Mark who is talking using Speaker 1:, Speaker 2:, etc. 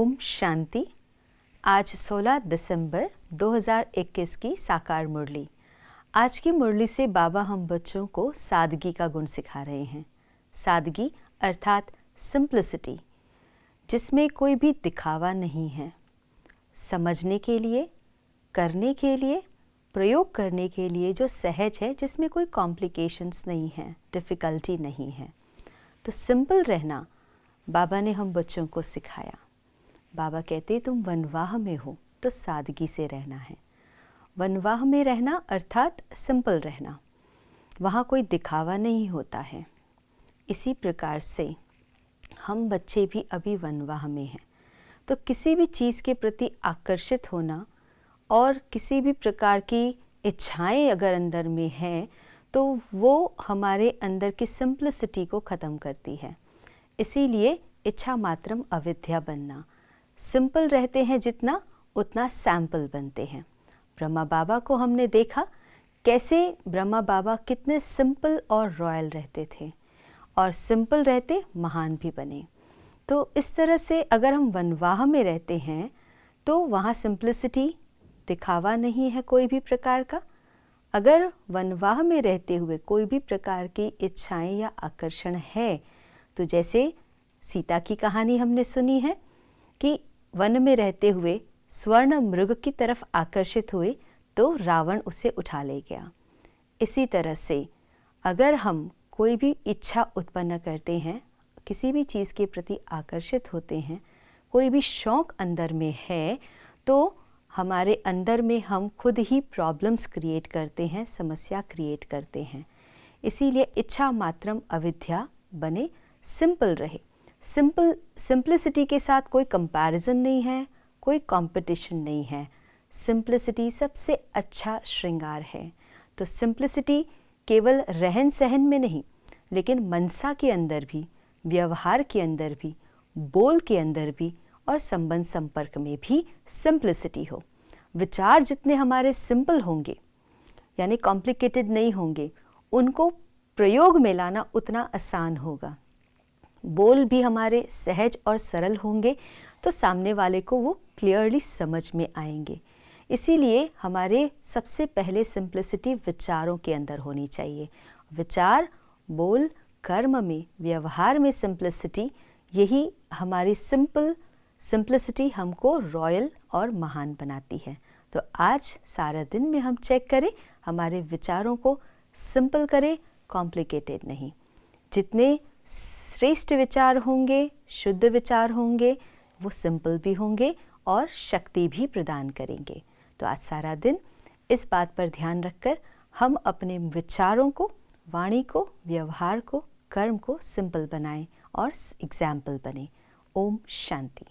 Speaker 1: ओम शांति। आज 16 दिसंबर 2021 की साकार मुरली। आज की मुरली से बाबा हम बच्चों को सादगी का गुण सिखा रहे हैं। सादगी अर्थात सिंप्लिसिटी, जिसमें कोई भी दिखावा नहीं है। समझने के लिए, करने के लिए, प्रयोग करने के लिए जो सहज है, जिसमें कोई कॉम्प्लिकेशंस नहीं है, डिफ़िकल्टी नहीं है। तो सिंपल रहना बाबा ने हम बच्चों को सिखाया। बाबा कहते तुम वनवाह में हो तो सादगी से रहना है। वनवाह में रहना अर्थात सिंपल रहना, वहाँ कोई दिखावा नहीं होता है। इसी प्रकार से हम बच्चे भी अभी वनवाह में हैं, तो किसी भी चीज़ के प्रति आकर्षित होना और किसी भी प्रकार की इच्छाएं अगर अंदर में हैं तो वो हमारे अंदर की सिंप्लिसिटी को ख़त्म करती है। इसीलिए इच्छा मात्रम अविद्या बनना। सिंपल रहते हैं जितना, उतना सैंपल बनते हैं। ब्रह्मा बाबा को हमने देखा कैसे ब्रह्मा बाबा कितने सिंपल और रॉयल रहते थे और सिंपल रहते महान भी बने। तो इस तरह से अगर हम वनवाह में रहते हैं तो वहाँ सिंप्लिसिटी, दिखावा नहीं है कोई भी प्रकार का। अगर वनवाह में रहते हुए कोई भी प्रकार की इच्छाएं या आकर्षण है, तो जैसे सीता की कहानी हमने सुनी है कि वन में रहते हुए स्वर्ण मृग की तरफ आकर्षित हुए तो रावण उसे उठा ले गया। इसी तरह से अगर हम कोई भी इच्छा उत्पन्न करते हैं, किसी भी चीज़ के प्रति आकर्षित होते हैं, कोई भी शौक़ अंदर में है, तो हमारे अंदर में हम खुद ही प्रॉब्लम्स क्रिएट करते हैं, समस्या क्रिएट करते हैं। इसीलिए इच्छा मात्रम अविद्या बने, सिंपल रहे। सिंप्लिसिटी के साथ कोई कंपैरिजन नहीं है, कोई कंपटीशन नहीं है। सिंप्लिसिटी सबसे अच्छा श्रृंगार है। तो सिंप्लिसिटी केवल रहन सहन में नहीं, लेकिन मनसा के अंदर भी, व्यवहार के अंदर भी, बोल के अंदर भी और संबंध संपर्क में भी सिंप्लिसिटी हो। विचार जितने हमारे सिंपल होंगे, यानी कॉम्प्लिकेटेड नहीं होंगे, उनको प्रयोग में लाना उतना आसान होगा। बोल भी हमारे सहज और सरल होंगे तो सामने वाले को वो क्लियरली समझ में आएंगे। इसीलिए हमारे सबसे पहले सिंप्लिसिटी विचारों के अंदर होनी चाहिए। विचार, बोल, कर्म में, व्यवहार में सिंप्लिसिटी, यही हमारी सिंप्लिसिटी हमको रॉयल और महान बनाती है। तो आज सारा दिन में हम चेक करें, हमारे विचारों को सिंपल करें, कॉम्प्लिकेटेड नहीं। जितने श्रेष्ठ विचार होंगे, शुद्ध विचार होंगे, वो सिंपल भी होंगे और शक्ति भी प्रदान करेंगे। तो आज सारा दिन इस बात पर ध्यान रखकर हम अपने विचारों को, वाणी को, व्यवहार को, कर्म को सिंपल बनाएं और एग्जाम्पल बने। ओम शांति।